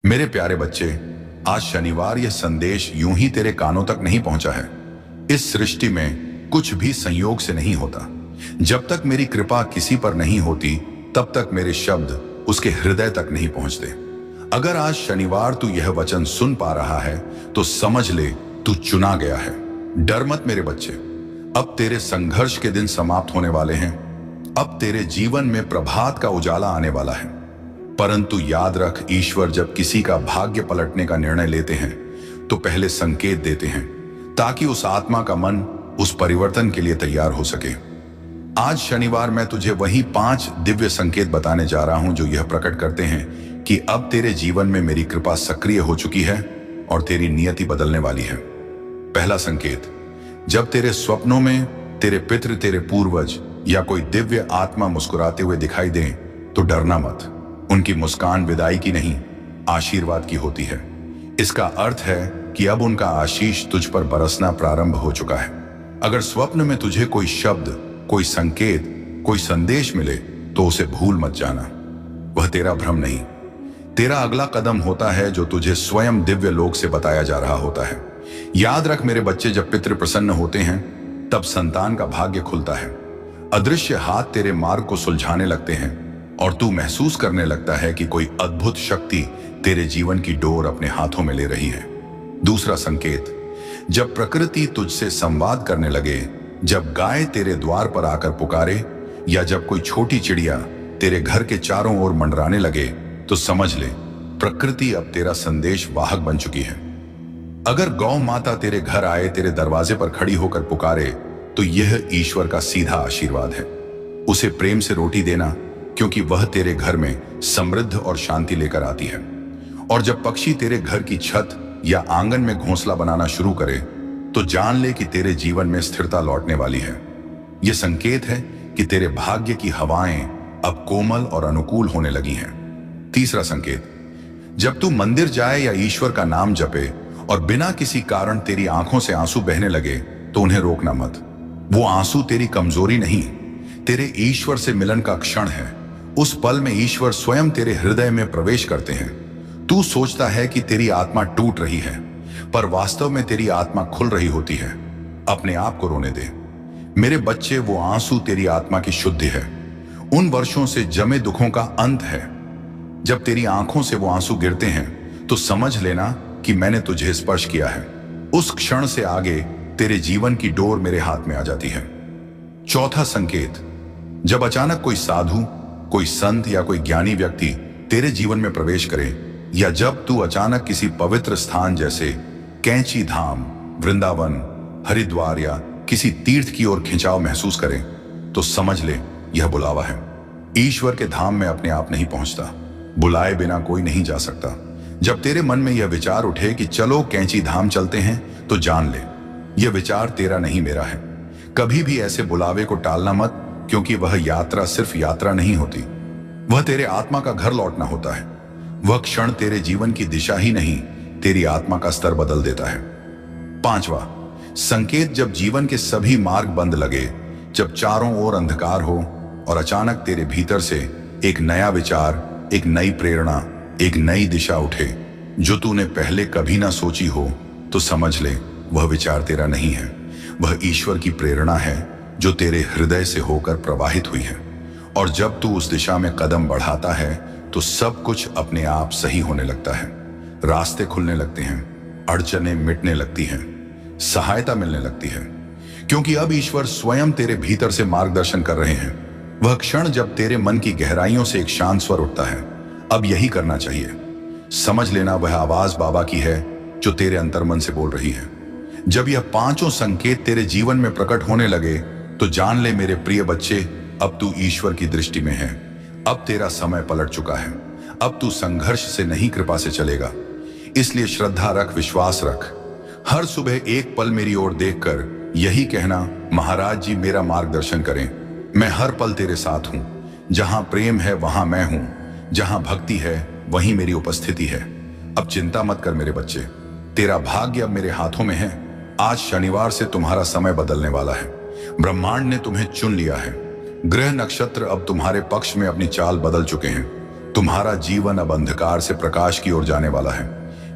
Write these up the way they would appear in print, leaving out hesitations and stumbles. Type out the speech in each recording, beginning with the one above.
मेरे प्यारे बच्चे, आज शनिवार यह संदेश यूं ही तेरे कानों तक नहीं पहुंचा है। इस सृष्टि में कुछ भी संयोग से नहीं होता। जब तक मेरी कृपा किसी पर नहीं होती, तब तक मेरे शब्द उसके हृदय तक नहीं पहुंचते। अगर आज शनिवार तू यह वचन सुन पा रहा है, तो समझ ले तू चुना गया है। डर मत मेरे बच्चे, अब तेरे संघर्ष के दिन समाप्त होने वाले हैं। अब तेरे जीवन में प्रभात का उजाला आने वाला है। परंतु याद रख, ईश्वर जब किसी का भाग्य पलटने का निर्णय लेते हैं, तो पहले संकेत देते हैं, ताकि उस आत्मा का मन उस परिवर्तन के लिए तैयार हो सके। आज शनिवार मैं तुझे वही 5 दिव्य संकेत बताने जा रहा हूं, जो यह प्रकट करते हैं कि अब तेरे जीवन में मेरी कृपा सक्रिय हो चुकी है और तेरी नियति बदलने वाली है। पहला संकेत, जब तेरे स्वप्नों में तेरे पितृ, तेरे पूर्वज या कोई दिव्य आत्मा मुस्कुराते हुए दिखाई दे, तो डरना मत। उनकी मुस्कान विदाई की नहीं, आशीर्वाद की होती है। इसका अर्थ है कि अब उनका आशीष तुझ पर बरसना प्रारंभ हो चुका है। अगर स्वप्न में तुझे कोई शब्द, कोई संकेत, कोई संदेश मिले, तो उसे भूल मत जाना। वह तेरा भ्रम नहीं, तेरा अगला कदम होता है, जो तुझे स्वयं दिव्य लोक से बताया जा रहा होता है। याद रख मेरे बच्चे, जब पितृ प्रसन्न होते हैं, तब संतान का भाग्य खुलता है। अदृश्य हाथ तेरे मार्ग को सुलझाने लगते हैं और तू महसूस करने लगता है कि कोई अद्भुत शक्ति तेरे जीवन की डोर अपने हाथों में ले रही है। दूसरा संकेत, जब प्रकृति तुझसे संवाद करने लगे, जब गाय तेरे द्वार पर आकर पुकारे, या जब कोई छोटी चिड़िया तेरे घर के चारों ओर मंडराने लगे, तो समझ ले प्रकृति अब तेरा संदेश वाहक बन चुकी है। अगर गौ माता तेरे घर आए, तेरे दरवाजे पर खड़ी होकर पुकारे, तो यह ईश्वर का सीधा आशीर्वाद है। उसे प्रेम से रोटी देना, क्योंकि वह तेरे घर में समृद्ध और शांति लेकर आती है। और जब पक्षी तेरे घर की छत या आंगन में घोंसला बनाना शुरू करे, तो जान ले कि तेरे जीवन में स्थिरता लौटने वाली है। यह संकेत है कि तेरे भाग्य की हवाएं अब कोमल और अनुकूल होने लगी हैं। तीसरा संकेत, जब तू मंदिर जाए या ईश्वर का नाम जपे और बिना किसी कारण तेरी आंखों से आंसू बहने लगे, तो उन्हें रोकना मत। वो आंसू तेरी कमजोरी नहीं, तेरे ईश्वर से मिलन का क्षण है। उस पल में ईश्वर स्वयं तेरे हृदय में प्रवेश करते हैं। तू सोचता है कि तेरी आत्मा टूट रही है, पर वास्तव में तेरी आत्मा खुल रही होती है। अपने आप को रोने दे मेरे बच्चे, वो आंसू तेरी आत्मा की शुद्धि है, उन वर्षों से जमे दुखों का अंत है। जब तेरी आंखों से वो आंसू गिरते हैं, तो समझ लेना कि मैंने तुझे स्पर्श किया है। उस क्षण से आगे तेरे जीवन की डोर मेरे हाथ में आ जाती है। चौथा संकेत, जब अचानक कोई साधु, कोई संत या कोई ज्ञानी व्यक्ति तेरे जीवन में प्रवेश करे, या जब तू अचानक किसी पवित्र स्थान जैसे कैंची धाम, वृंदावन, हरिद्वार या किसी तीर्थ की ओर खिंचाव महसूस करे, तो समझ ले यह बुलावा है। ईश्वर के धाम में अपने आप नहीं पहुंचता, बुलाए बिना कोई नहीं जा सकता। जब तेरे मन में यह विचार उठे कि चलो कैंची धाम चलते हैं, तो जान ले यह विचार तेरा नहीं, मेरा है। कभी भी ऐसे बुलावे को टालना मत, क्योंकि वह यात्रा सिर्फ यात्रा नहीं होती, वह तेरे आत्मा का घर लौटना होता है। वह क्षण तेरे जीवन की दिशा ही नहीं, तेरी आत्मा का स्तर बदल देता है। पांचवा संकेत, जब जीवन के सभी मार्ग बंद लगे, जब चारों ओर अंधकार हो और अचानक तेरे भीतर से एक नया विचार, एक नई प्रेरणा, एक नई दिशा उठे, जो तूने पहले कभी ना सोची हो, तो समझ ले वह विचार तेरा नहीं है, वह ईश्वर की प्रेरणा है, जो तेरे हृदय से होकर प्रवाहित हुई है। और जब तू उस दिशा में कदम बढ़ाता है, तो सब कुछ अपने आप सही होने लगता है। रास्ते खुलने लगते हैं, अड़चनें मिटने लगती हैं, सहायता मिलने लगती है, क्योंकि अब ईश्वर स्वयं तेरे भीतर से मार्गदर्शन कर रहे हैं। वह क्षण जब तेरे मन की गहराइयों से एक शांत स्वर उठता है, अब यही करना चाहिए, समझ लेना वह आवाज बाबा की है, जो तेरे अंतर्मन से बोल रही है। जब यह 5 संकेत तेरे जीवन में प्रकट होने लगे, तो जान ले मेरे प्रिय बच्चे, अब तू ईश्वर की दृष्टि में है। अब तेरा समय पलट चुका है। अब तू संघर्ष से नहीं, कृपा से चलेगा। इसलिए श्रद्धा रख, विश्वास रख। हर सुबह एक पल मेरी ओर देखकर यही कहना, महाराज जी मेरा मार्गदर्शन करें। मैं हर पल तेरे साथ हूं। जहां प्रेम है वहां मैं हूं, जहां भक्ति है वहीं मेरी उपस्थिति है। अब चिंता मत कर मेरे बच्चे, तेरा भाग्य अब मेरे हाथों में है। आज शनिवार से तुम्हारा समय बदलने वाला है। ब्रह्मांड ने तुम्हें चुन लिया है। ग्रह नक्षत्र अब तुम्हारे पक्ष में अपनी चाल बदल चुके हैं। तुम्हारा जीवन अब अंधकार से प्रकाश की ओर जाने वाला है।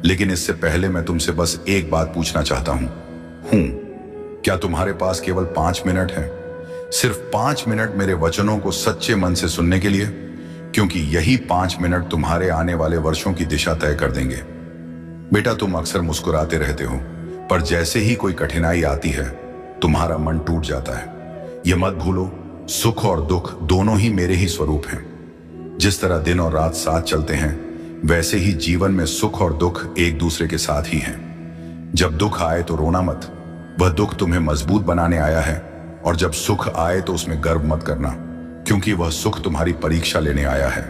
लेकिन इससे पहले मैं तुमसे बस एक बात पूछना चाहता हूं। क्या तुम्हारे पास केवल 5 मिनट है? सिर्फ 5 मिनट मेरे वचनों को सच्चे मन से सुनने के लिए? क्योंकि यही 5 मिनट तुम्हारे आने वाले वर्षों की दिशा तय कर देंगे। बेटा, तुम अक्सर मुस्कुराते रहते हो, पर जैसे ही कोई कठिनाई आती है तुम्हारा मन टूट जाता है। यह मत भूलो, सुख और दुख दोनों ही मेरे ही स्वरूप हैं। जिस तरह दिन और रात साथ चलते हैं, वैसे ही जीवन में सुख और दुख एक दूसरे के साथ ही हैं। जब दुख आए तो रोना मत, वह दुख तुम्हें मजबूत बनाने आया है। और जब सुख आए तो उसमें गर्व मत करना, क्योंकि वह सुख तुम्हारी परीक्षा लेने आया है।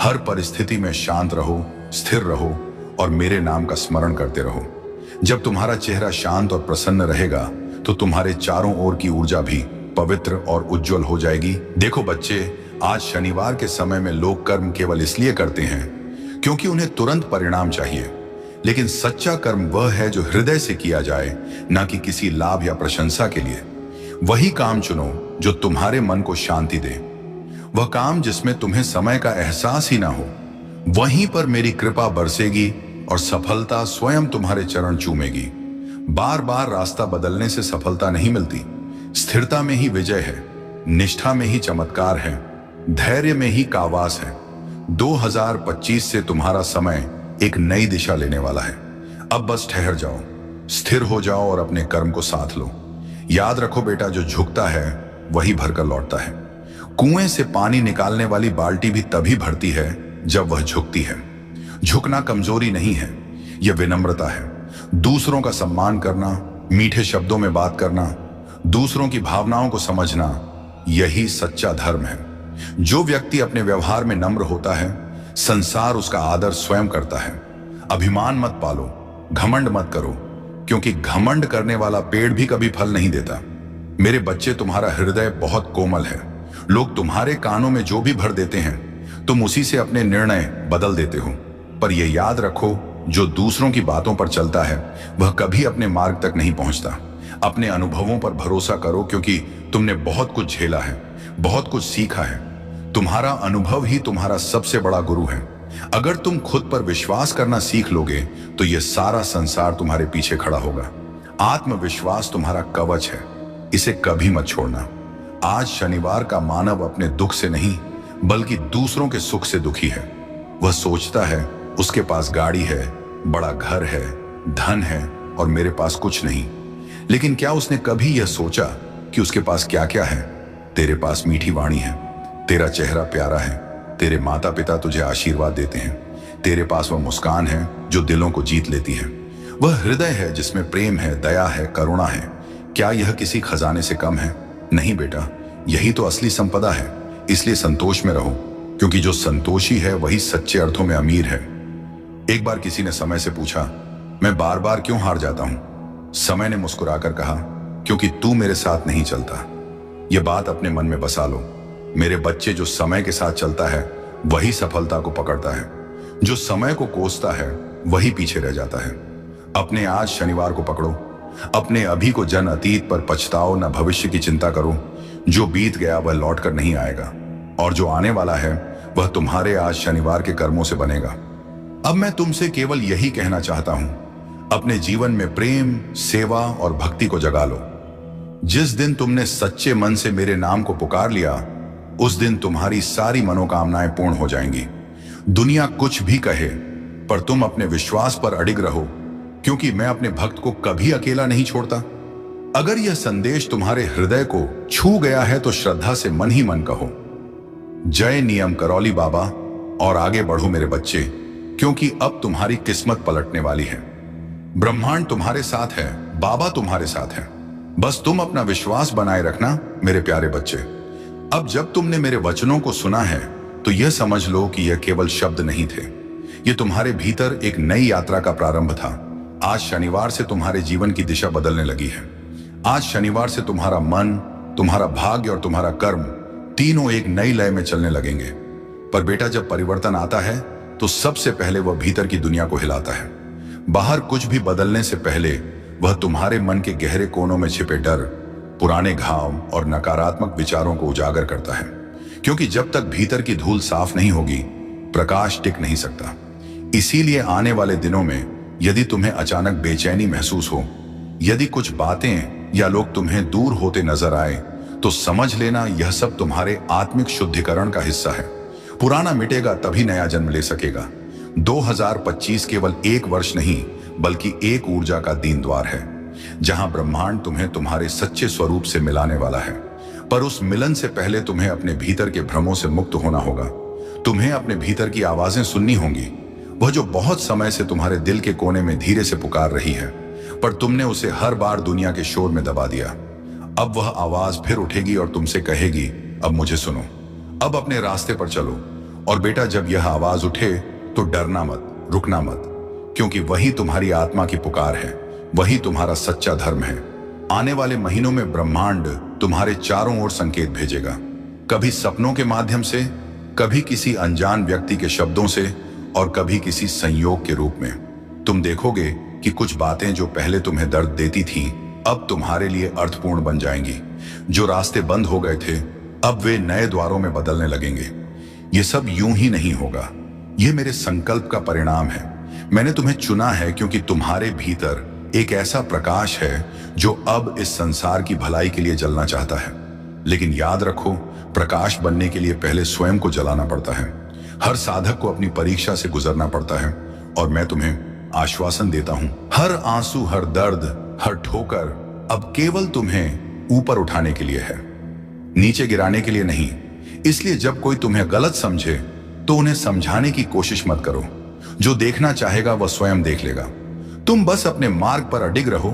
हर परिस्थिति में शांत रहो, स्थिर रहो और मेरे नाम का स्मरण करते रहो। जब तुम्हारा चेहरा शांत और प्रसन्न रहेगा तो तुम्हारे चारों ओर की ऊर्जा भी पवित्र और उज्जवल हो जाएगी। देखो बच्चे, आज शनिवार के समय में लोग कर्म केवल इसलिए करते हैं क्योंकि उन्हें तुरंत परिणाम चाहिए। लेकिन सच्चा कर्म वह है जो हृदय से किया जाए, ना कि किसी लाभ या प्रशंसा के लिए। वही काम चुनो जो तुम्हारे मन को शांति दे, वह काम जिसमें तुम्हें समय का एहसास ही ना हो। वहीं पर मेरी कृपा बरसेगी और सफलता स्वयं तुम्हारे चरण चूमेगी। बार बार रास्ता बदलने से सफलता नहीं मिलती। स्थिरता में ही विजय है, निष्ठा में ही चमत्कार है, धैर्य में ही कावास है। 2025 से तुम्हारा समय एक नई दिशा लेने वाला है। अब बस ठहर जाओ, स्थिर हो जाओ और अपने कर्म को साथ लो। याद रखो बेटा, जो झुकता है वही भरकर लौटता है। कुएं से पानी निकालने वाली बाल्टी भी तभी भरती है जब वह झुकती है। झुकना कमजोरी नहीं है, यह विनम्रता है। दूसरों का सम्मान करना, मीठे शब्दों में बात करना, दूसरों की भावनाओं को समझना, यही सच्चा धर्म है। जो व्यक्ति अपने व्यवहार में नम्र होता है, संसार उसका आदर स्वयं करता है। अभिमान मत पालो, घमंड मत करो, क्योंकि घमंड करने वाला पेड़ भी कभी फल नहीं देता। मेरे बच्चे, तुम्हारा हृदय बहुत कोमल है। लोग तुम्हारे कानों में जो भी भर देते हैं, तुम उसी से अपने निर्णय बदल देते हो। पर यह याद रखो, जो दूसरों की बातों पर चलता है वह कभी अपने मार्ग तक नहीं पहुंचता। अपने अनुभवों पर भरोसा करो, क्योंकि तुमने बहुत कुछ झेला है, बहुत कुछ सीखा है। तुम्हारा अनुभव ही तुम्हारा सबसे बड़ा गुरु है। अगर तुम खुद पर विश्वास करना सीख लोगे तो यह सारा संसार तुम्हारे पीछे खड़ा होगा। आत्मविश्वास तुम्हारा कवच है, इसे कभी मत छोड़ना। आज शनिवार का मानव अपने दुख से नहीं बल्कि दूसरों के सुख से दुखी है। वह सोचता है उसके पास गाड़ी है, बड़ा घर है, धन है और मेरे पास कुछ नहीं। लेकिन क्या उसने कभी यह सोचा कि उसके पास क्या क्या है? तेरे पास मीठी वाणी है, तेरा चेहरा प्यारा है, तेरे माता पिता तुझे आशीर्वाद देते हैं, तेरे पास वह मुस्कान है जो दिलों को जीत लेती है, वह हृदय है जिसमें प्रेम है, दया है, करुणा है। क्या यह किसी खजाने से कम है? नहीं बेटा, यही तो असली संपदा है। इसलिए संतोष में रहो, क्योंकि जो संतोषी है वही सच्चे अर्थों में अमीर है। एक बार किसी ने समय से पूछा, मैं बार बार क्यों हार जाता हूं? समय ने मुस्कुराकर कहा, क्योंकि तू मेरे साथ नहीं चलता। यह बात अपने मन में बसा लो। मेरे बच्चे, जो समय के साथ चलता है वही सफलता को पकड़ता है। जो समय को कोसता है वही पीछे रह जाता है। अपने आज शनिवार को पकड़ो। अपने अभी को जन अतीत पर पछताओ, न भविष्य की चिंता करो। जो बीत गया वह लौट कर नहीं आएगा, और जो आने वाला है वह तुम्हारे आज शनिवार के कर्मों से बनेगा। अब मैं तुमसे केवल यही कहना चाहता हूं, अपने जीवन में प्रेम, सेवा और भक्ति को जगा लो। जिस दिन तुमने सच्चे मन से मेरे नाम को पुकार लिया, उस दिन तुम्हारी सारी मनोकामनाएं पूर्ण हो जाएंगी। दुनिया कुछ भी कहे, पर तुम अपने विश्वास पर अडिग रहो, क्योंकि मैं अपने भक्त को कभी अकेला नहीं छोड़ता। अगर यह संदेश तुम्हारे हृदय को छू गया है तो श्रद्धा से मन ही मन कहो, जय नियम करौली बाबा, और आगे बढ़ो मेरे बच्चे, क्योंकि अब तुम्हारी किस्मत पलटने वाली है। ब्रह्मांड तुम्हारे साथ है, बाबा तुम्हारे साथ है। बस तुम अपना विश्वास बनाए रखना मेरे प्यारे बच्चे। अब जब तुमने मेरे वचनों को सुना है तो यह समझ लो कि यह केवल शब्द नहीं थे, यह तुम्हारे भीतर एक नई यात्रा का प्रारंभ था। आज शनिवार से तुम्हारे जीवन की दिशा बदलने लगी है। आज शनिवार से तुम्हारा मन, तुम्हारा भाग्य और तुम्हारा कर्म तीनों एक नई लय में चलने लगेंगे। पर बेटा, जब परिवर्तन आता है तो सबसे पहले वह भीतर की दुनिया को हिलाता है। बाहर कुछ भी बदलने से पहले वह तुम्हारे मन के गहरे कोनों में छिपे डर, पुराने घाव और नकारात्मक विचारों को उजागर करता है। क्योंकि जब तक भीतर की धूल साफ नहीं होगी, प्रकाश टिक नहीं सकता। इसीलिए आने वाले दिनों में यदि तुम्हें अचानक बेचैनी महसूस हो, यदि कुछ बातें या लोग तुम्हें दूर होते नजर आए, तो समझ लेना यह सब तुम्हारे आत्मिक शुद्धिकरण का हिस्सा है। पुराना मिटेगा तभी नया जन्म ले सकेगा। 2025 केवल एक वर्ष नहीं बल्कि एक ऊर्जा का दीन द्वार है, जहां ब्रह्मांड तुम्हें तुम्हारे सच्चे स्वरूप से मिलाने वाला है। पर उस मिलन से पहले तुम्हें अपने भीतर के भ्रमों से मुक्त होना होगा। तुम्हें अपने भीतर की आवाजें सुननी होंगी, वह जो बहुत समय से तुम्हारे दिल के कोने में धीरे से पुकार रही है, पर तुमने उसे हर बार दुनिया के शोर में दबा दिया। अब वह आवाज फिर उठेगी और तुमसे कहेगी, अब मुझे सुनो, अब अपने रास्ते पर चलो। और बेटा, जब यह आवाज उठे तो डरना मत, रुकना मत, क्योंकि वही तुम्हारी आत्मा की पुकार है, वही तुम्हारा सच्चा धर्म है। आने वाले महीनों में ब्रह्मांड तुम्हारे चारों ओर संकेत भेजेगा, कभी सपनों के माध्यम से, कभी किसी अनजान व्यक्ति के शब्दों से, और कभी किसी संयोग के रूप में। तुम देखोगे कि कुछ बातें जो पहले तुम्हें दर्द देती थीं, अब तुम्हारे लिए अर्थपूर्ण बन जाएंगी। जो रास्ते बंद हो गए थे, अब वे नए द्वारों में बदलने लगेंगे। ये सब यूं ही नहीं होगा, ये मेरे संकल्प का परिणाम है। मैंने तुम्हें चुना है क्योंकि तुम्हारे भीतर एक ऐसा प्रकाश है जो अब इस संसार की भलाई के लिए जलना चाहता है। लेकिन याद रखो, प्रकाश बनने के लिए पहले स्वयं को जलाना पड़ता है। हर साधक को अपनी परीक्षा से गुजरना पड़ता है, और मैं तुम्हें आश्वासन देता हूं, हर आंसू, हर दर्द, हर ठोकर अब केवल तुम्हें ऊपर उठाने के लिए है, नीचे गिराने के लिए नहीं। इसलिए जब कोई तुम्हें गलत समझे तो उन्हें समझाने की कोशिश मत करो। जो देखना चाहेगा वह स्वयं देख लेगा। तुम बस अपने मार्ग पर अडिग रहो,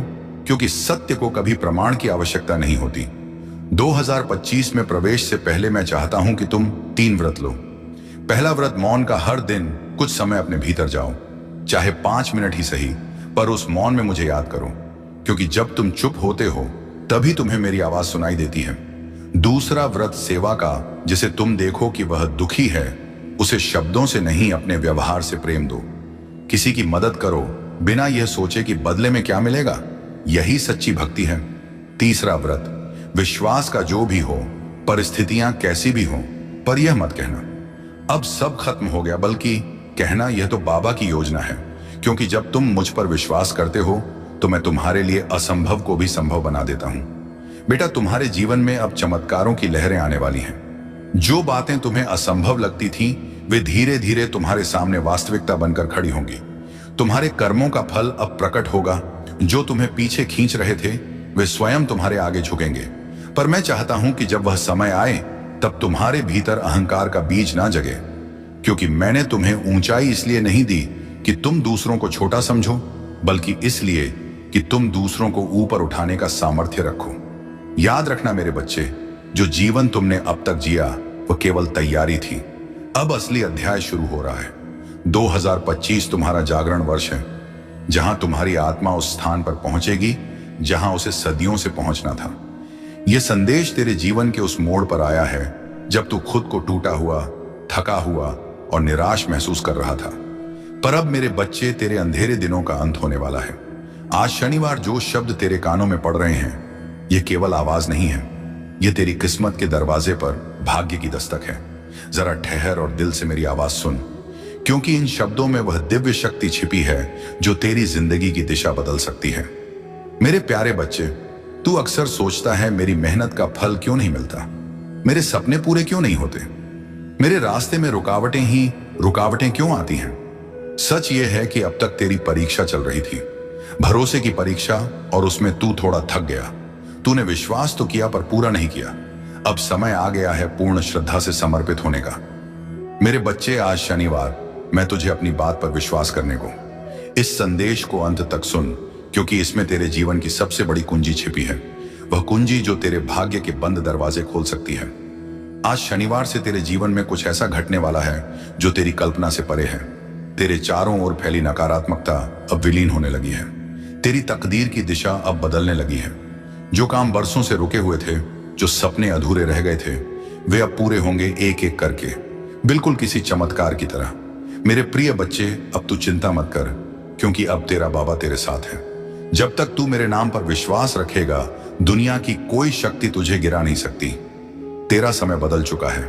क्योंकि सत्य को कभी प्रमाण की आवश्यकता नहीं होती। 2025 में प्रवेश से पहले मैं चाहता हूं कि तुम 3 व्रत लो। पहला व्रत, मौन का। हर दिन कुछ समय अपने भीतर जाओ, चाहे 5 मिनट ही सही, पर उस मौन में मुझे याद करो, क्योंकि जब तुम चुप होते हो तभी तुम्हें मेरी आवाज सुनाई देती है। दूसरा व्रत, सेवा का। जिसे तुम देखो कि वह दुखी है, उसे शब्दों से नहीं अपने व्यवहार से प्रेम दो। किसी की मदद करो बिना यह सोचे कि बदले में क्या मिलेगा। यही सच्ची भक्ति है। तीसरा व्रत, विश्वास का। जो भी हो, परिस्थितियां कैसी भी हो, पर यह मत कहना अब सब खत्म हो गया, बल्कि कहना यह तो बाबा की योजना है। क्योंकि जब तुम मुझ पर विश्वास करते हो तो मैं तुम्हारे लिए असंभव को भी संभव बना देता हूं। बेटा, तुम्हारे जीवन में अब चमत्कारों की लहरें आने वाली हैं। जो बातें तुम्हें असंभव लगती थीं, वे धीरे धीरे तुम्हारे सामने वास्तविकता बनकर खड़ी होंगी। तुम्हारे कर्मों का फल अब प्रकट होगा। जो तुम्हें पीछे खींच रहे थे, वे स्वयं तुम्हारे आगे झुकेंगे। पर मैं चाहता हूं कि जब वह समय आए, तब तुम्हारे भीतर अहंकार का बीज ना जगे, क्योंकि मैंने तुम्हें ऊंचाई इसलिए नहीं दी कि तुम दूसरों को छोटा समझो, बल्कि इसलिए कि तुम दूसरों को ऊपर उठाने का सामर्थ्य रखो। याद रखना मेरे बच्चे, जो जीवन तुमने अब तक जिया वह केवल तैयारी थी। अब असली अध्याय शुरू हो रहा है। 2025 तुम्हारा जागरण वर्ष है, जहां तुम्हारी आत्मा उस स्थान पर पहुंचेगी जहां उसे सदियों से पहुंचना था। यह संदेश तेरे जीवन के उस मोड़ पर आया है जब तू खुद को टूटा हुआ, थका हुआ और निराश महसूस कर रहा था। पर अब मेरे बच्चे, तेरे अंधेरे दिनों का अंत होने वाला है। आज शनिवार जो शब्द तेरे कानों में पड़ रहे हैं, यह केवल आवाज नहीं है, यह तेरी किस्मत के दरवाजे पर भाग्य की दस्तक है। जरा ठहर और दिल से मेरी आवाज सुन, क्योंकि इन शब्दों में वह दिव्य शक्ति छिपी है जो तेरी जिंदगी की दिशा बदल सकती है। मेरे प्यारे बच्चे, तू अक्सर सोचता है, मेरी मेहनत का फल क्यों नहीं मिलता, मेरे सपने पूरे क्यों नहीं होते, मेरे रास्ते में रुकावटें ही रुकावटें क्यों आती हैं। सच यह है कि अब तक तेरी परीक्षा चल रही थी, भरोसे की परीक्षा, और उसमें तू थोड़ा थक गया। तूने विश्वास तो किया पर पूरा नहीं किया। अब समय आ गया है पूर्ण श्रद्धा से समर्पित होने का। मेरे बच्चे, आज शनिवार, मैं तुझे अपनी बात पर विश्वास करने को, इस संदेश को अंत तक सुन, क्योंकि इसमें तेरे जीवन की सबसे बड़ी कुंजी छिपी है, वह कुंजी जो तेरे भाग्य के बंद दरवाजे खोल सकती है। आज शनिवार से तेरे जीवन में कुछ ऐसा घटने वाला है जो तेरी कल्पना से परे है। तेरे चारों ओर फैली नकारात्मकता अब विलीन होने लगी है। तेरी तकदीर की दिशा अब बदलने लगी है। जो काम बरसों से रुके हुए थे, जो सपने अधूरे रह गए थे, वे अब पूरे होंगे एक एक करके, बिल्कुल किसी चमत्कार की तरह। मेरे प्रिय बच्चे, अब तू चिंता मत कर, क्योंकि अब तेरा बाबा तेरे साथ है। जब तक तू मेरे नाम पर विश्वास रखेगा, दुनिया की कोई शक्ति तुझे गिरा नहीं सकती। तेरा समय बदल चुका है।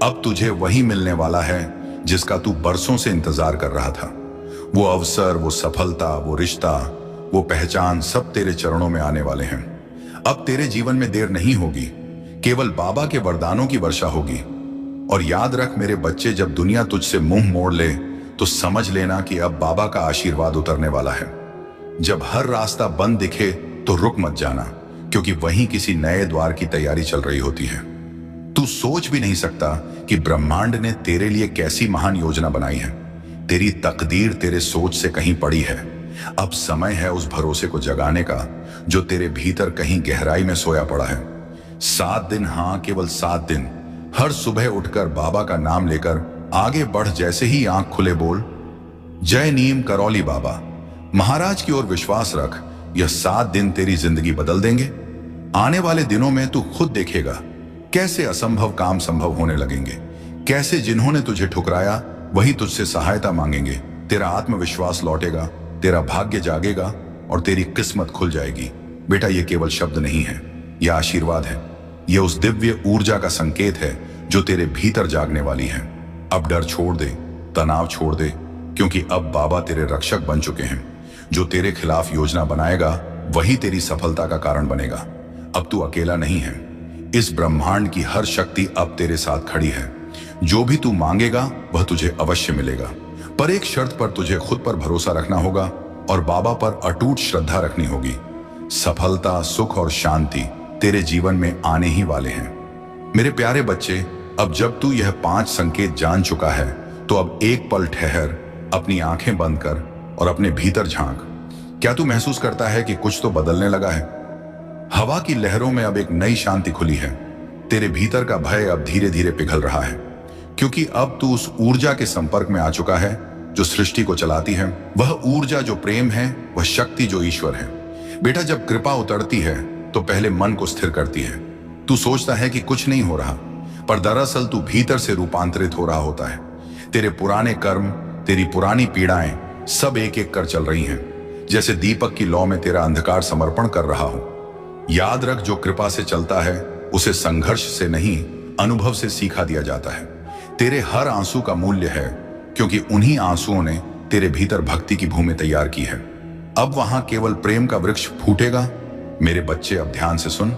अब तुझे वही मिलने वाला है जिसका तू बरसों से इंतजार कर रहा था। वो अवसर, वो सफलता, वो रिश्ता, वो पहचान सब तेरे चरणों में आने वाले हैं। अब तेरे जीवन में देर नहीं होगी, केवल बाबा के वरदानों की वर्षा होगी। और याद रख मेरे बच्चे, जब दुनिया तुझसे मुंह मोड़ ले तो समझ लेना कि अब बाबा का आशीर्वाद उतरने वाला है। जब हर रास्ता बंद दिखे तो रुक मत जाना, क्योंकि वहीं किसी नए द्वार की तैयारी चल रही होती है। तू सोच भी नहीं सकता कि ब्रह्मांड ने तेरे लिए कैसी महान योजना बनाई है। तेरी तकदीर तेरे सोच से कहीं पड़ी है। अब समय है उस भरोसे को जगाने का जो तेरे भीतर कहीं गहराई में सोया पड़ा है। 7 दिन, हाँ केवल 7 दिन, हर सुबह उठकर बाबा का नाम लेकर आगे बढ़। जैसे ही आंख खुले बोल, जय नीम करौली बाबा। महाराज की ओर विश्वास रख, यह 7 दिन तेरी जिंदगी बदल देंगे। आने वाले दिनों में तू खुद देखेगा कैसे असंभव काम संभव होने लगेंगे, कैसे जिन्होंने तुझे ठुकराया वही तुझसे सहायता मांगेंगे। तेरा आत्मविश्वास लौटेगा, तेरा भाग्य जागेगा और तेरी किस्मत खुल जाएगी। बेटा, ये केवल शब्द नहीं है, यह आशीर्वाद है। यह उस दिव्य ऊर्जा का संकेत है जो तेरे भीतर जागने वाली है। अब डर छोड़ दे, तनाव छोड़ दे, क्योंकि अब बाबा तेरे रक्षक बन चुके हैं। जो तेरे खिलाफ योजना बनाएगा वही तेरी सफलता का कारण बनेगा। अब तू अकेला नहीं है, इस ब्रह्मांड की हर शक्ति अब तेरे साथ खड़ी है। जो भी तू मांगेगा वह तुझे अवश्य मिलेगा, पर एक शर्त पर तुझे खुद पर भरोसा रखना होगा और बाबा पर अटूट श्रद्धा रखनी होगी। सफलता, सुख और शांति तेरे जीवन में आने ही वाले हैं। मेरे प्यारे बच्चे, अब जब तू यह 5 संकेत जान चुका है तो अब एक पल ठहर, अपनी आंखें बंद कर और अपने भीतर झांक। क्या तू महसूस करता है कि कुछ तो बदलने लगा है? हवा की लहरों में अब एक नई शांति खुली है। तेरे भीतर का भय अब धीरे धीरे पिघल रहा है, क्योंकि अब तू उस ऊर्जा के संपर्क में आ चुका है जो सृष्टि को चलाती है। वह ऊर्जा जो प्रेम है, वह शक्ति जो ईश्वर है। बेटा, जब कृपा उतरती है तो पहले मन को स्थिर करती है। तू सोचता है कि कुछ नहीं हो रहा, पर दरअसल तू भीतर से रूपांतरित हो रहा होता है। तेरे पुराने कर्म, तेरी पुरानी पीड़ाएं सब एक एक कर चल रही हैं, जैसे दीपक की लौ में तेरा अंधकार समर्पण कर रहा हो। याद रख, जो कृपा से चलता है उसे संघर्ष से नहीं, अनुभव से सीखा दिया जाता है। तेरे हर आंसू का मूल्य है, क्योंकि उन्हीं आंसुओं ने तेरे भीतर भक्ति की भूमि तैयार की है। अब वहां केवल प्रेम का वृक्ष फूटेगा। मेरे बच्चे, अब ध्यान से सुन।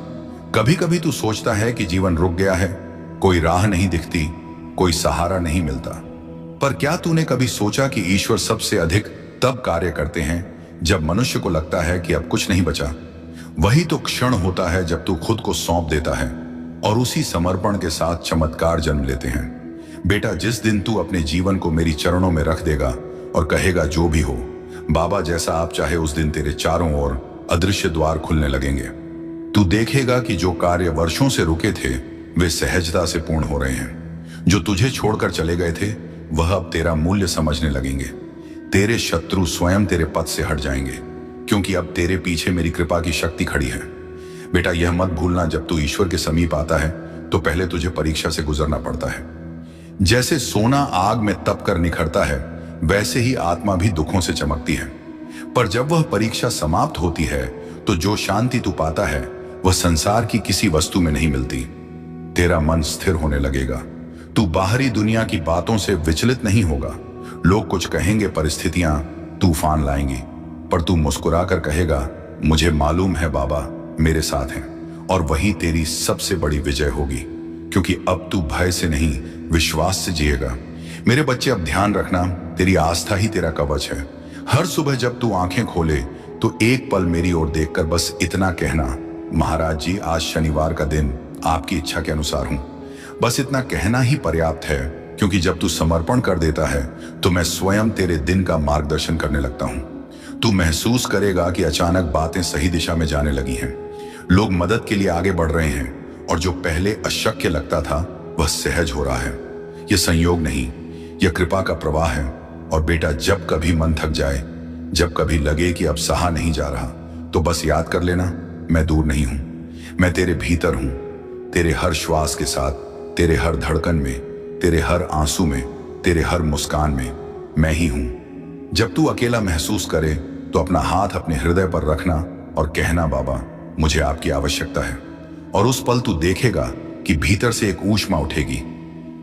कभी कभी तू सोचता है कि जीवन रुक गया है, कोई राह नहीं दिखती, कोई सहारा नहीं मिलता। पर क्या तूने कभी सोचा कि ईश्वर सबसे अधिक तब कार्य करते हैं जब मनुष्य को लगता है कि अब कुछ नहीं बचा? वही तो क्षण होता है जब तू खुद को सौंप देता है, और उसी समर्पण के साथ चमत्कार जन्म लेते हैं। बेटा, जिस दिन तू अपने जीवन को मेरी चरणों में रख देगा और कहेगा जो भी हो बाबा जैसा आप चाहे, उस दिन तेरे चारों ओर अदृश्य द्वार खुलने लगेंगे। तू देखेगा कि जो कार्य वर्षों से रुके थे वे सहजता से पूर्ण हो रहे हैं। जो तुझे छोड़कर चले गए थे वह अब तेरा मूल्य समझने लगेंगे। तेरे शत्रु स्वयं तेरे पथ से हट जाएंगे, क्योंकि अब तेरे पीछे मेरी कृपा की शक्ति खड़ी है। बेटा, यह मत भूलना, जब तू ईश्वर के समीप आता है तो पहले तुझे परीक्षा से गुजरना पड़ता है। जैसे सोना आग में तप कर निखरता है, वैसे ही आत्मा भी दुखों से चमकती है। पर जब वह परीक्षा समाप्त होती है तो जो शांति तू पाता है वह संसार की किसी वस्तु में नहीं मिलती। तेरा मन स्थिर होने लगेगा। तू बाहरी दुनिया की बातों से विचलित नहीं होगा। लोग कुछ कहेंगे, परिस्थितियां तूफान लाएंगी, पर तू मुस्कुराकर कहेगा, मुझे मालूम है बाबा मेरे साथ हैं। और वही तेरी सबसे बड़ी विजय होगी, क्योंकि अब तू भय से नहीं, विश्वास से जिएगा। मेरे बच्चे, अब ध्यान रखना, तेरी आस्था ही तेरा कवच है। हर सुबह जब तू आंखें खोले तो एक पल मेरी ओर देखकर बस इतना कहना, महाराज जी आज शनिवार का दिन आपकी इच्छा के अनुसार हूं। बस इतना कहना ही पर्याप्त है, क्योंकि जब तू समर्पण कर देता है तो मैं स्वयं तेरे दिन का मार्गदर्शन करने लगता हूं। तू महसूस करेगा कि अचानक बातें सही दिशा में जाने लगी हैं। लोग मदद के लिए आगे बढ़ रहे हैं, और जो पहले अशक्य लगता था वह सहज हो रहा है। यह संयोग नहीं, यह कृपा का प्रवाह है। और बेटा, जब कभी मन थक जाए, जब कभी लगे कि अब सहा नहीं जा रहा, तो बस याद कर लेना, मैं दूर नहीं हूं, मैं तेरे भीतर हूं। तेरे हर श्वास के साथ, तेरे हर धड़कन में, तेरे हर आंसू में, तेरे हर मुस्कान में मैं ही हूं। जब तू अकेला महसूस करे तो अपना हाथ अपने हृदय पर रखना और कहना, बाबा मुझे आपकी आवश्यकता है। और उस पल तू देखेगा कि भीतर से एक ऊष्मा उठेगी,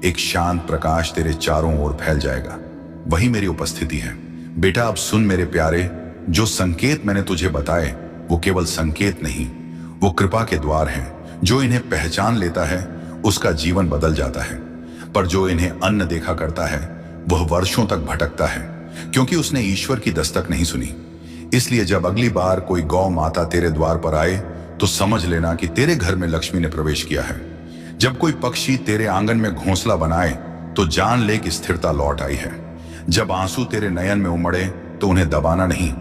एक शांत प्रकाश तेरे चारों ओर फैल जाएगा। वही मेरी उपस्थिति है। बेटा अब सुन मेरे प्यारे, जो संकेत मैंने तुझे बताए वो केवल संकेत नहीं, वो कृपा के द्वार हैं। जो इन्हें पहचान लेता है उसका जीवन बदल जाता है, पर जो इन्हें अन्न देखा करता है वह वर्षों तक भटकता है, क्योंकि उसने ईश्वर की दस्तक नहीं सुनी। इसलिए जब अगली बार कोई गौ माता तेरे द्वार पर आए तो समझ लेना कि तेरे घर में लक्ष्मी ने प्रवेश किया है। जब कोई पक्षी तेरे आंगन में घोंसला बनाए तो जान ले कि स्थिरता लौट आई है। जब आंसू तेरे नयन में उमड़े तो उन्हें दबाना नहीं,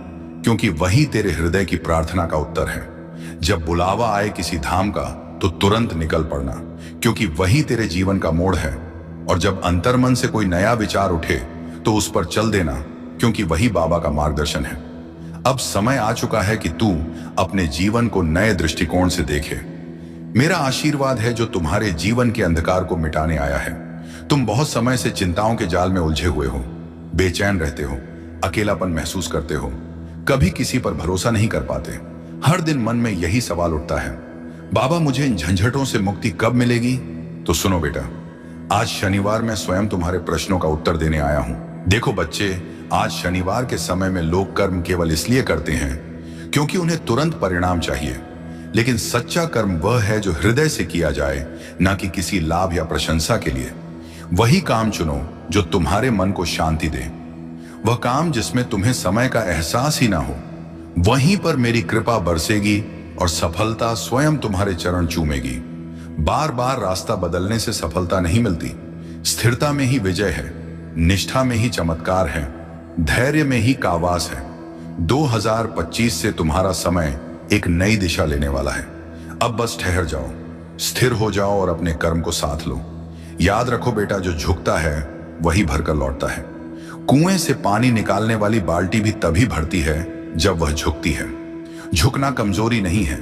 क्योंकि वही तेरे हृदय की प्रार्थना का उत्तर है। जब बुलावा आए किसी धाम का तो तुरंत निकल पड़ना, क्योंकि वही तेरे जीवन का मोड़ है। और जब अंतर्मन से कोई नया विचार उठे तो उस पर चल देना, क्योंकि वही बाबा का मार्गदर्शन है। अब समय आ चुका है कि तू अपने जीवन को नए दृष्टिकोण से देखे। मेरा आशीर्वाद है जो तुम्हारे जीवन के अंधकार को मिटाने आया है। तुम बहुत समय से चिंताओं के जाल में उलझे हुए हो, बेचैन रहते हो, अकेलापन महसूस करते हो, कभी किसी पर भरोसा नहीं कर पाते। हर दिन मन में यही सवाल उठता है, बाबा मुझे इन झंझटों से मुक्ति कब मिलेगी? तो सुनो बेटा, आज शनिवार मैं स्वयं तुम्हारे प्रश्नों का उत्तर देने आया हूं। देखो बच्चे, आज शनिवार के समय में लोग कर्म केवल इसलिए करते हैं क्योंकि उन्हें तुरंत परिणाम चाहिए, लेकिन सच्चा कर्म वह है जो हृदय से किया जाए, ना कि किसी लाभ या प्रशंसा के लिए। वही काम चुनो जो तुम्हारे मन को शांति दे, वह काम जिसमें तुम्हें समय का एहसास ही ना हो। वहीं पर मेरी कृपा बरसेगी और सफलता स्वयं तुम्हारे चरण चूमेगी। बार बार रास्ता बदलने से सफलता नहीं मिलती। स्थिरता में ही विजय है, निष्ठा में ही चमत्कार है, धैर्य में ही कावास है। 2025 से तुम्हारा समय एक नई दिशा लेने वाला है। अब बस ठहर जाओ, स्थिर हो जाओ और अपने कर्म को साथ लो। याद रखो बेटा, जो झुकता है वही भरकर लौटता है। कुएं से पानी निकालने वाली बाल्टी भी तभी भरती है जब वह झुकती है। झुकना कमजोरी नहीं है,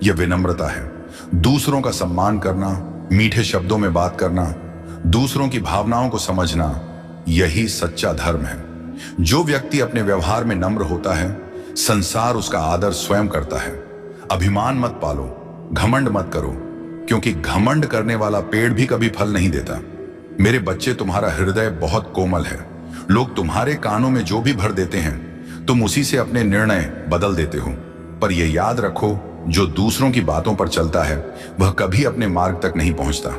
यह विनम्रता है। दूसरों का सम्मान करना, मीठे शब्दों में बात करना, दूसरों की भावनाओं को समझना, यही सच्चा धर्म है। जो व्यक्ति अपने व्यवहार में नम्र होता है, संसार उसका आदर स्वयं करता है। अभिमान मत पालो, घमंड मत करो, क्योंकि घमंड करने वाला पेड़ भी कभी फल नहीं देता। मेरे बच्चे, तुम्हारा हृदय बहुत कोमल है। लोग तुम्हारे कानों में जो भी भर देते हैं, तुम उसी से अपने निर्णय बदल देते हो। पर यह याद रखो, जो दूसरों की बातों पर चलता है वह कभी अपने मार्ग तक नहीं पहुंचता।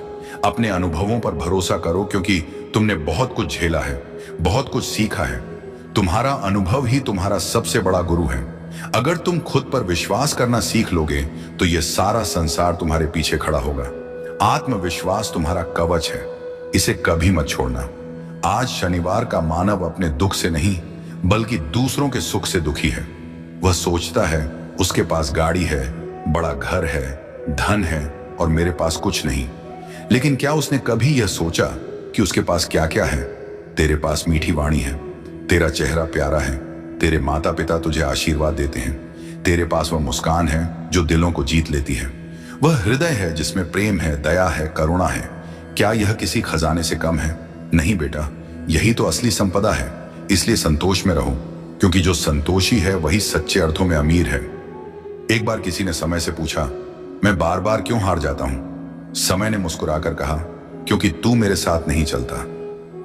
अपने अनुभवों पर भरोसा करो, क्योंकि तुमने बहुत कुछ झेला है, बहुत कुछ सीखा है। तुम्हारा अनुभव ही तुम्हारा सबसे बड़ा गुरु है। अगर तुम खुद पर विश्वास करना सीख लोगे तो यह सारा संसार तुम्हारे पीछे खड़ा होगा। आत्मविश्वास तुम्हारा कवच है, इसे कभी मत छोड़ना। आज शनिवार का मानव अपने दुख से नहीं बल्कि दूसरों के सुख से दुखी है। वह सोचता है उसके पास गाड़ी है, बड़ा घर है, धन है और मेरे पास कुछ नहीं। लेकिन क्या उसने कभी यह सोचा कि उसके पास क्या क्या है? तेरे पास मीठी वाणी है, तेरा चेहरा प्यारा है, तेरे माता पिता तुझे आशीर्वाद देते हैं, तेरे पास वह मुस्कान है जो दिलों को जीत लेती है, वह हृदय है जिसमें प्रेम है, दया है, करुणा है। क्या यह किसी खजाने से कम है? नहीं बेटा, यही तो असली संपदा है। इसलिए संतोष में रहो, क्योंकि जो संतोषी है वही सच्चे अर्थों में अमीर है। एक बार किसी ने समय से पूछा, मैं बार बार क्यों हार जाता हूं? समय ने मुस्कुराकर कहा, क्योंकि तू मेरे साथ नहीं चलता।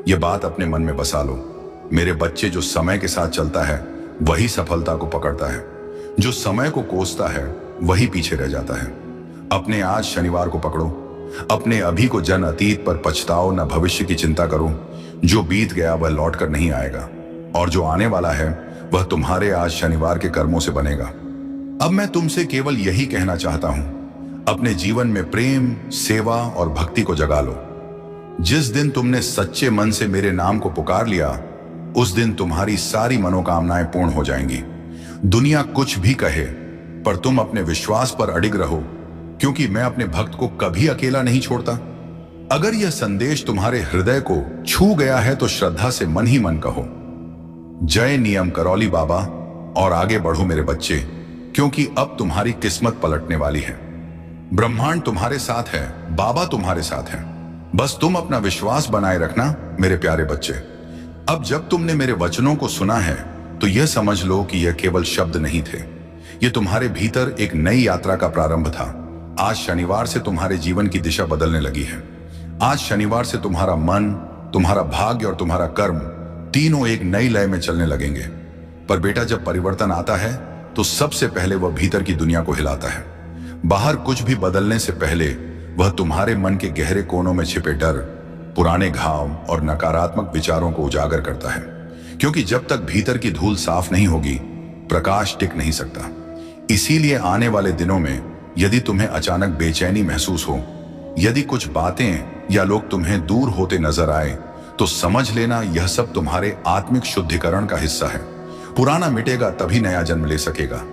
यह बात अपने मन में बसा लो। मेरे बच्चे, जो समय के साथ चलता है वही सफलता को पकड़ता है। जो समय को कोसता है वही पीछे रह जाता है। अपने आज शनिवार को पकड़ो। अपने अभी को जन अतीत पर पछताओ, न भविष्य की चिंता करो। जो बीत गया वह लौट कर नहीं आएगा, और जो आने वाला है वह तुम्हारे आज शनिवार के कर्मों से बनेगा। अब मैं तुमसे केवल यही कहना चाहता हूं, अपने जीवन में प्रेम, सेवा और भक्ति को जगा लो। जिस दिन तुमने सच्चे मन से मेरे नाम को पुकार लिया, उस दिन तुम्हारी सारी मनोकामनाएं पूर्ण हो जाएंगी। दुनिया कुछ भी कहे, पर तुम अपने विश्वास पर अडिग रहो, क्योंकि मैं अपने भक्त को कभी अकेला नहीं छोड़ता। अगर यह संदेश तुम्हारे हृदय को छू गया है तो श्रद्धा से मन ही मन कहो, जय नियम करौली बाबा, और आगे बढ़ो मेरे बच्चे, क्योंकि अब तुम्हारी किस्मत पलटने वाली है। ब्रह्मांड तुम्हारे साथ है, बाबा तुम्हारे साथ है। बस तुम अपना विश्वास बनाए रखना मेरे प्यारे बच्चे। अब जब तुमने मेरे वचनों को सुना है तो यह समझ लो कि यह केवल शब्द नहीं थे, यह तुम्हारे भीतर एक नई यात्रा का प्रारंभ था। आज शनिवार से तुम्हारे जीवन की दिशा बदलने लगी है। आज शनिवार से तुम्हारा मन, तुम्हारा भाग्य और तुम्हारा कर्म तीनों एक नई लय में चलने लगेंगे। पर बेटा, जब परिवर्तन आता है तो सबसे पहले वह भीतर की दुनिया को हिलाता है। बाहर कुछ भी बदलने से पहले वह तुम्हारे मन के गहरे कोनों में छिपे डर, पुराने घाव और नकारात्मक विचारों को उजागर करता है। क्योंकि जब तक भीतर की धूल साफ नहीं होगी, प्रकाश टिक नहीं सकता। इसीलिए आने वाले दिनों में यदि तुम्हें अचानक बेचैनी महसूस हो, यदि कुछ बातें या लोग तुम्हें दूर होते नजर आए, तो समझ लेना यह सब तुम्हारे आत्मिक शुद्धिकरण का हिस्सा है। पुराना मिटेगा तभी नया जन्म ले सकेगा।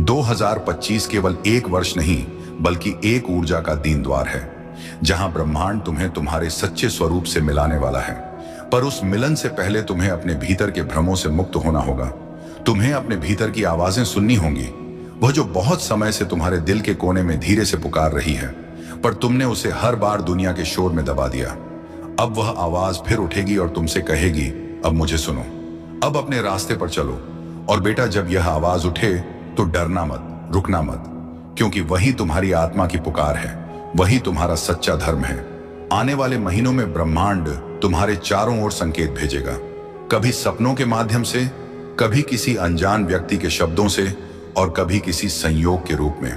2025 केवल एक वर्ष नहीं बल्कि एक ऊर्जा का दीन द्वार है, जहां ब्रह्मांड तुम्हें तुम्हारे सच्चे स्वरूप से मिलाने वाला है। पर उस मिलन से पहले तुम्हें अपने भीतर के भ्रमों से मुक्त होना होगा। तुम्हें अपने भीतर की आवाजें सुननी होंगी, वह जो बहुत समय से तुम्हारे दिल के कोने में धीरे से पुकार रही है, पर तुमने उसे हर बार दुनिया के शोर में दबा दिया। अब वह आवाज फिर उठेगी और तुमसे कहेगी, अब मुझे सुनो, अब अपने रास्ते पर चलो। और बेटा, जब यह आवाज उठे तो डरना मत, रुकना मत, क्योंकि वही तुम्हारी आत्मा की पुकार है, वही तुम्हारा सच्चा धर्म है। आने वाले महीनों में ब्रह्मांड तुम्हारे चारों ओर संकेत भेजेगा, कभी सपनों के माध्यम से, कभी किसी अनजान व्यक्ति के शब्दों से और कभी किसी संयोग के रूप में।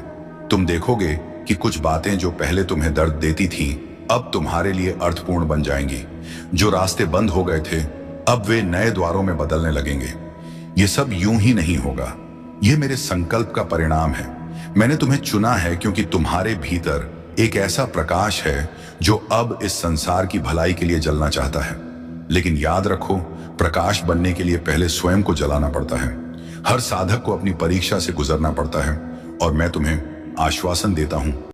तुम देखोगे कि कुछ बातें जो पहले तुम्हें दर्द देती थीं, अब तुम्हारे लिए अर्थपूर्ण बन जाएंगी। जो रास्ते बंद हो गए थे, अब वे नए द्वारों में बदलने लगेंगे। ये सब यूं ही नहीं होगा, ये मेरे संकल्प का परिणाम है। मैंने तुम्हें चुना है क्योंकि तुम्हारे भीतर एक ऐसा प्रकाश है जो अब इस संसार की भलाई के लिए जलना चाहता है। लेकिन याद रखो, प्रकाश बनने के लिए पहले स्वयं को जलाना पड़ता है। हर साधक को अपनी परीक्षा से गुजरना पड़ता है, और मैं तुम्हें आश्वासन देता हूं